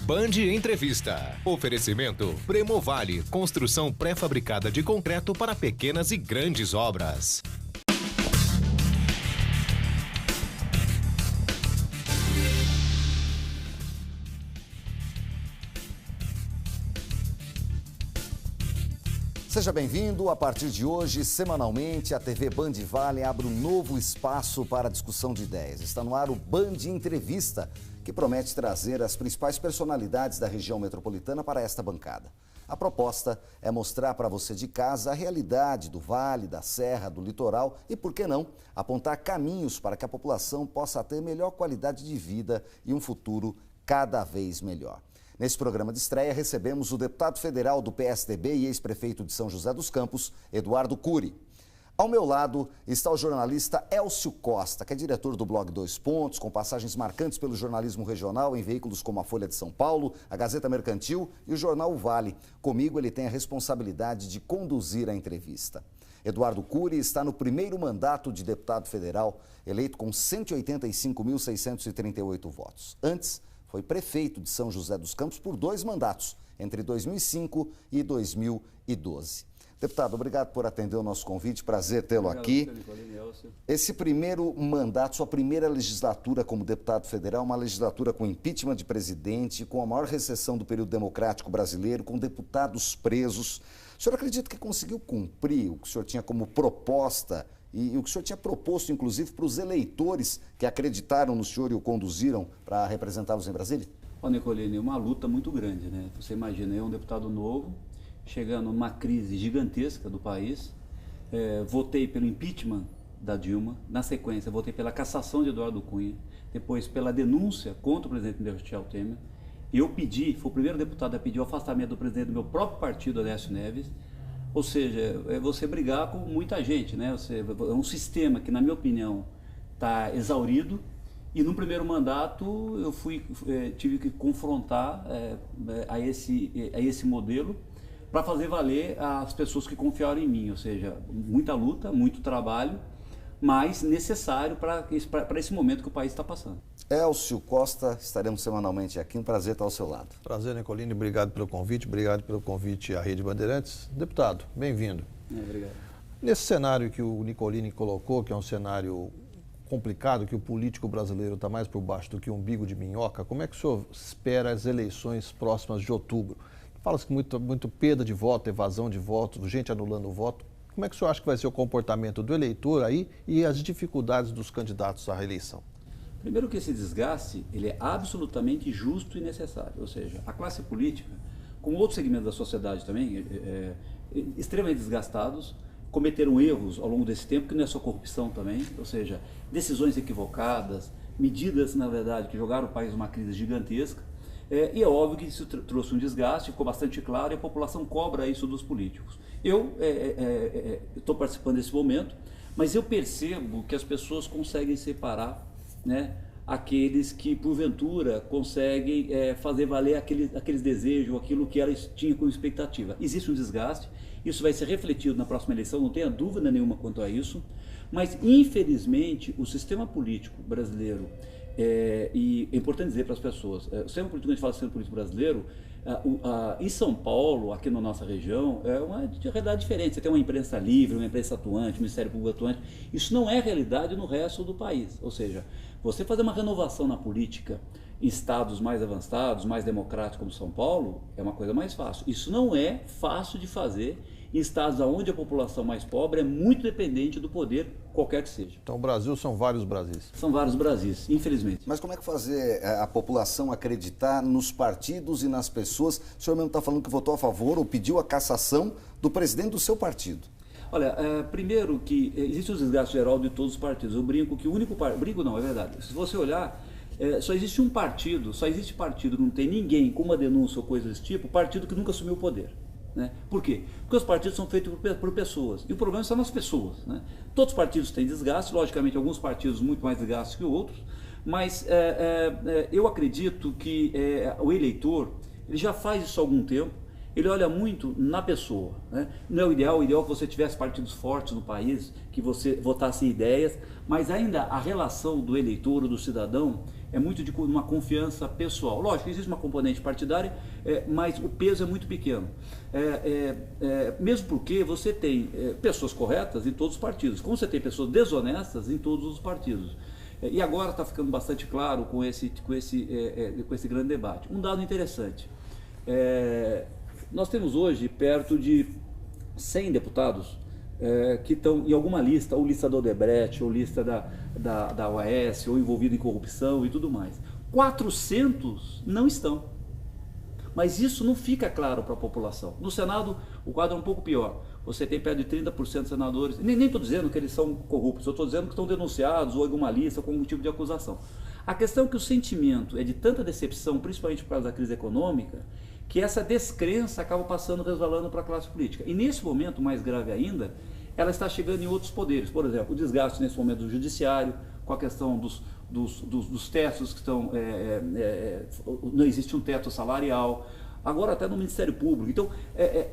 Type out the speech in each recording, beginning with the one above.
Band Entrevista. Oferecimento Premovale, construção pré-fabricada de concreto para pequenas e grandes obras. Seja bem-vindo. A partir de hoje, semanalmente, a TV Band Vale abre um novo espaço para a discussão de ideias. Está no ar o Band Entrevista, que promete trazer as principais personalidades da região metropolitana para esta bancada. A proposta é mostrar para você de casa a realidade do Vale, da Serra, do Litoral e, por que não, apontar caminhos para que a população possa ter melhor qualidade de vida e um futuro cada vez melhor. Nesse programa de estreia, recebemos o deputado federal do PSDB e ex-prefeito de São José dos Campos, Eduardo Cury. Ao meu lado está o jornalista Elcio Costa, que é diretor do blog Dois Pontos, com passagens marcantes pelo jornalismo regional em veículos como a Folha de São Paulo, a Gazeta Mercantil e o jornal O Vale. Comigo, ele tem a responsabilidade de conduzir a entrevista. Eduardo Cury está no primeiro mandato de deputado federal, eleito com 185.638 votos. Antes, foi prefeito de São José dos Campos por 2 mandatos, entre 2005 e 2012. Deputado, obrigado por atender o nosso convite, prazer tê-lo aqui. Esse primeiro mandato, sua primeira legislatura como deputado federal, uma legislatura com impeachment de presidente, com a maior recessão do período democrático brasileiro, com deputados presos. O senhor acredita que conseguiu cumprir o que o senhor tinha como proposta e o que o senhor tinha proposto, inclusive, para os eleitores que acreditaram no senhor e o conduziram para representá-los em Brasília? Ó, Nicolini, uma luta muito grande, né? Você imagina, eu um deputado novo, chegando numa crise gigantesca do país, votei pelo impeachment da Dilma, na sequência votei pela cassação de Eduardo Cunha, depois pela denúncia contra o presidente Michel Temer. Eu pedi, fui o primeiro deputado a pedir o afastamento do presidente do meu próprio partido, Aécio Neves. Ou seja, é você brigar com muita gente, né? É um sistema que, na minha opinião, está exaurido. E no primeiro mandato eu tive que confrontar a esse modelo para fazer valer as pessoas que confiaram em mim. Ou seja, muita luta, muito trabalho, mas necessário para esse momento que o país está passando. Elcio Costa, estaremos semanalmente aqui. Um prazer estar ao seu lado. Prazer, Nicolini. Obrigado pelo convite à Rede Bandeirantes. Deputado, bem-vindo. Obrigado. Nesse cenário que o Nicolini colocou, que é um cenário complicado, que o político brasileiro está mais por baixo do que um umbigo de minhoca, como é que o senhor espera as eleições próximas de outubro? Fala-se que muito perda de voto, evasão de voto, gente anulando o voto. Como é que o senhor acha que vai ser o comportamento do eleitor aí e as dificuldades dos candidatos à reeleição? Primeiro que esse desgaste, ele é absolutamente justo e necessário. Ou seja, a classe política, como outros segmentos da sociedade também, extremamente desgastados, cometeram erros ao longo desse tempo, que não é só corrupção também, ou seja, decisões equivocadas, medidas, na verdade, que jogaram o país numa crise gigantesca. E é óbvio que isso trouxe um desgaste, ficou bastante claro, e a população cobra isso dos políticos. Eu estou participando desse momento, mas eu percebo que as pessoas conseguem separar, né, aqueles que, porventura, conseguem fazer valer aqueles desejos, aquilo que elas tinham como expectativa. Existe um desgaste, isso vai ser refletido na próxima eleição, não tenha dúvida nenhuma quanto a isso, mas, infelizmente, o sistema político brasileiro, e é importante dizer para as pessoas, o sistema político, quando a gente fala sistema político brasileiro, em São Paulo, aqui na nossa região, é uma realidade diferente. Você tem uma imprensa livre, uma imprensa atuante, um Ministério Público atuante. Isso não é realidade no resto do país. Ou seja, você fazer uma renovação na política em estados mais avançados, mais democráticos como São Paulo, é uma coisa mais fácil. Isso não é fácil de fazer em estados onde a população mais pobre é muito dependente do poder, qualquer que seja. Então o Brasil são vários Brasis. São vários Brasis, infelizmente. Mas como é que fazer a população acreditar nos partidos e nas pessoas? O senhor mesmo está falando que votou a favor ou pediu a cassação do presidente do seu partido. Olha, primeiro que existe o desgaste geral de todos os partidos. Eu brinco que o único partido... Brinco não, é verdade. Se você olhar, só existe um partido, que não tem ninguém com uma denúncia ou coisa desse tipo, partido que nunca assumiu o poder. Né? Por quê? Porque os partidos são feitos por pessoas, e o problema está nas pessoas. Né? Todos os partidos têm desgaste, logicamente alguns partidos muito mais desgaste que outros, mas eu acredito que o eleitor ele já faz isso há algum tempo, ele olha muito na pessoa, né? Não é o ideal é que você tivesse partidos fortes no país, que você votasse em ideias, mas ainda a relação do eleitor ou do cidadão é muito de uma confiança pessoal. Lógico, existe uma componente partidária, mas o peso é muito pequeno. Mesmo porque você tem pessoas corretas em todos os partidos, como você tem pessoas desonestas em todos os partidos. E agora está ficando bastante claro com esse grande debate. Um dado interessante, nós temos hoje perto de 100 deputados que estão em alguma lista, ou lista da Odebrecht, ou lista da OAS, ou envolvido em corrupção e tudo mais. 400 não estão. Mas isso não fica claro para a população. No Senado, o quadro é um pouco pior. Você tem perto de 30% de senadores, nem estou dizendo que eles são corruptos, eu estou dizendo que estão denunciados ou em alguma lista com algum tipo de acusação. A questão é que o sentimento é de tanta decepção, principalmente por causa da crise econômica, que essa descrença acaba resvalando para a classe política. E nesse momento, mais grave ainda, ela está chegando em outros poderes. Por exemplo, o desgaste nesse momento do judiciário, com a questão dos tetos que estão... não existe um teto salarial, agora até no Ministério Público. Então,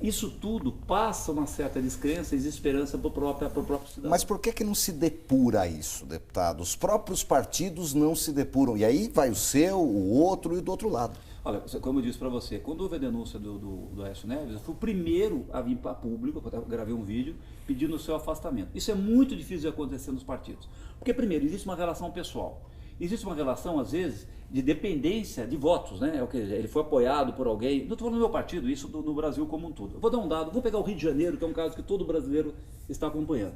isso tudo passa uma certa descrença e desesperança para o próprio cidadão. Mas por que não se depura isso, deputado? Os próprios partidos não se depuram. E aí vai o seu, o outro e do outro lado. Olha, como eu disse para você, quando houve a denúncia do Aécio Neves, eu fui o primeiro a vir para público, eu gravei um vídeo pedindo o seu afastamento. Isso é muito difícil de acontecer nos partidos. Porque, primeiro, existe uma relação pessoal. Existe uma relação, às vezes, de dependência de votos, né? Ele foi apoiado por alguém. Não estou falando do meu partido, isso no Brasil como um todo. Eu vou dar um dado, vou pegar o Rio de Janeiro, que é um caso que todo brasileiro está acompanhando.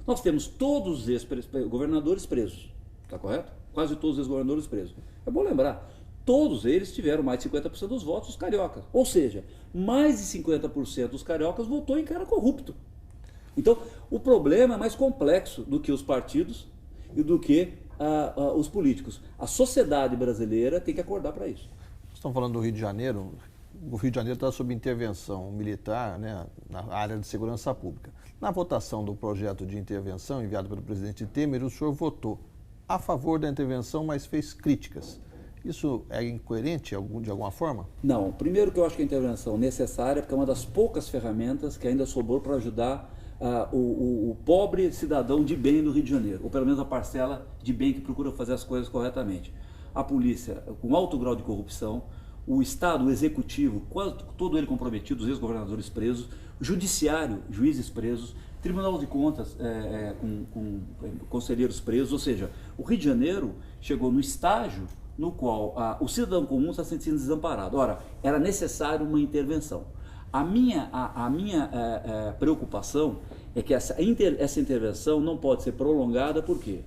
Nós temos todos os ex-governadores presos, está correto? Quase todos os ex-governadores presos. É bom lembrar, todos eles tiveram mais de 50% dos votos dos cariocas. Ou seja, mais de 50% dos cariocas votou em cara corrupto. Então, o problema é mais complexo do que os partidos e do que os políticos. A sociedade brasileira tem que acordar para isso. Estão falando do Rio de Janeiro. O Rio de Janeiro está sob intervenção militar, né, na área de segurança pública. Na votação do projeto de intervenção enviado pelo presidente Temer, o senhor votou a favor da intervenção, mas fez críticas. Isso é incoerente de alguma forma? Não. Primeiro que eu acho que a intervenção é necessária, porque é uma das poucas ferramentas que ainda sobrou para ajudar o pobre cidadão de bem do Rio de Janeiro, ou pelo menos a parcela de bem que procura fazer as coisas corretamente. A polícia com alto grau de corrupção, o Estado, o Executivo, quase todo ele comprometido, os ex-governadores presos, o Judiciário, juízes presos, Tribunal de Contas com conselheiros presos, ou seja, o Rio de Janeiro chegou no estágio no qual o cidadão comum está se sentindo desamparado. Ora, era necessário uma intervenção. A minha preocupação é que essa intervenção não pode ser prolongada, por quê?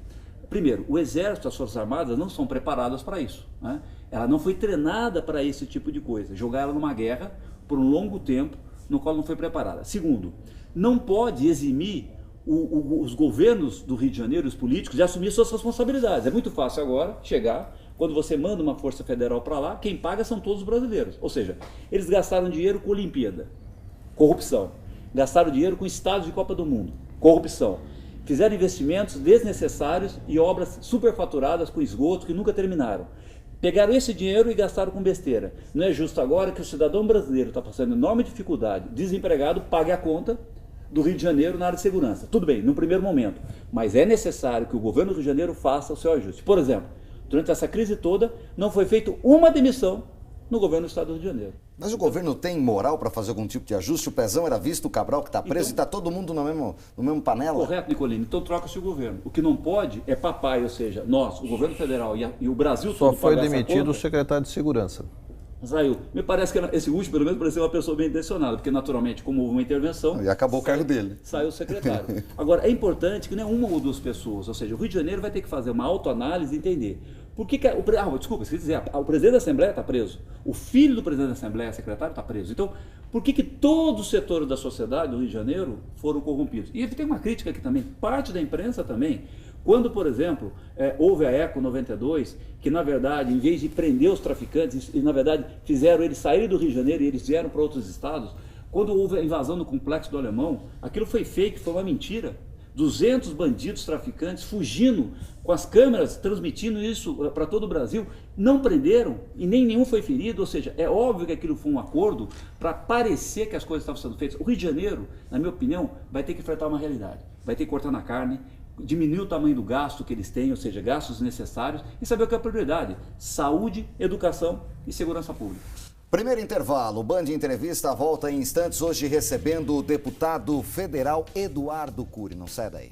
Primeiro, o Exército e as Forças Armadas não são preparadas para isso, né? Ela não foi treinada para esse tipo de coisa, jogar ela numa guerra por um longo tempo no qual não foi preparada. Segundo, não pode eximir os governos do Rio de Janeiro, os políticos, de assumir suas responsabilidades. É muito fácil agora chegar, quando você manda uma força federal para lá, quem paga são todos os brasileiros. Ou seja, eles gastaram dinheiro com Olimpíada, corrupção. Gastaram dinheiro com estádios de Copa do Mundo, corrupção. Fizeram investimentos desnecessários e obras superfaturadas com esgoto que nunca terminaram. Pegaram esse dinheiro e gastaram com besteira. Não é justo agora que o cidadão brasileiro está passando enorme dificuldade, desempregado, pague a conta do Rio de Janeiro na área de segurança. Tudo bem, no primeiro momento, mas é necessário que o governo do Rio de Janeiro faça o seu ajuste. Por exemplo, durante essa crise toda, não foi feita uma demissão no governo do Estado do Rio de Janeiro. Mas o governo tem moral para fazer algum tipo de ajuste? O Pezão era visto, o Cabral que está preso, e está todo mundo no mesmo panela? Correto, Nicolini. Então troca-se o governo. O que não pode é papai, ou seja, nós, o governo federal e o Brasil só todo foi demitido o secretário de Segurança. Saiu. Me parece que esse último, pelo menos, pareceu uma pessoa bem intencionada, porque naturalmente, como houve uma intervenção... E acabou o cargo dele. Saiu o secretário. Agora, é importante que não é uma ou duas pessoas, ou seja, o Rio de Janeiro vai ter que fazer uma autoanálise e entender. Por que desculpa, esqueci de dizer, o presidente da Assembleia está preso, o filho do presidente da Assembleia, secretário, está preso. Então, por que todo o setor da sociedade do Rio de Janeiro foram corrompidos? E tem uma crítica aqui também, parte da imprensa também. Quando, por exemplo, houve a ECO 92, que na verdade, em vez de prender os traficantes, e na verdade fizeram eles saírem do Rio de Janeiro e eles vieram para outros estados, quando houve a invasão no Complexo do Alemão, aquilo foi fake, foi uma mentira. 200 bandidos traficantes fugindo com as câmeras, transmitindo isso para todo o Brasil. Não prenderam e nem nenhum foi ferido, ou seja, é óbvio que aquilo foi um acordo para parecer que as coisas estavam sendo feitas. O Rio de Janeiro, na minha opinião, vai ter que enfrentar uma realidade, vai ter que cortar na carne, diminuir o tamanho do gasto que eles têm, ou seja, gastos necessários, e saber o que é a prioridade: saúde, educação e segurança pública. Primeiro intervalo, Band Entrevista volta em instantes, hoje recebendo o deputado federal Eduardo Cury. Não sai daí.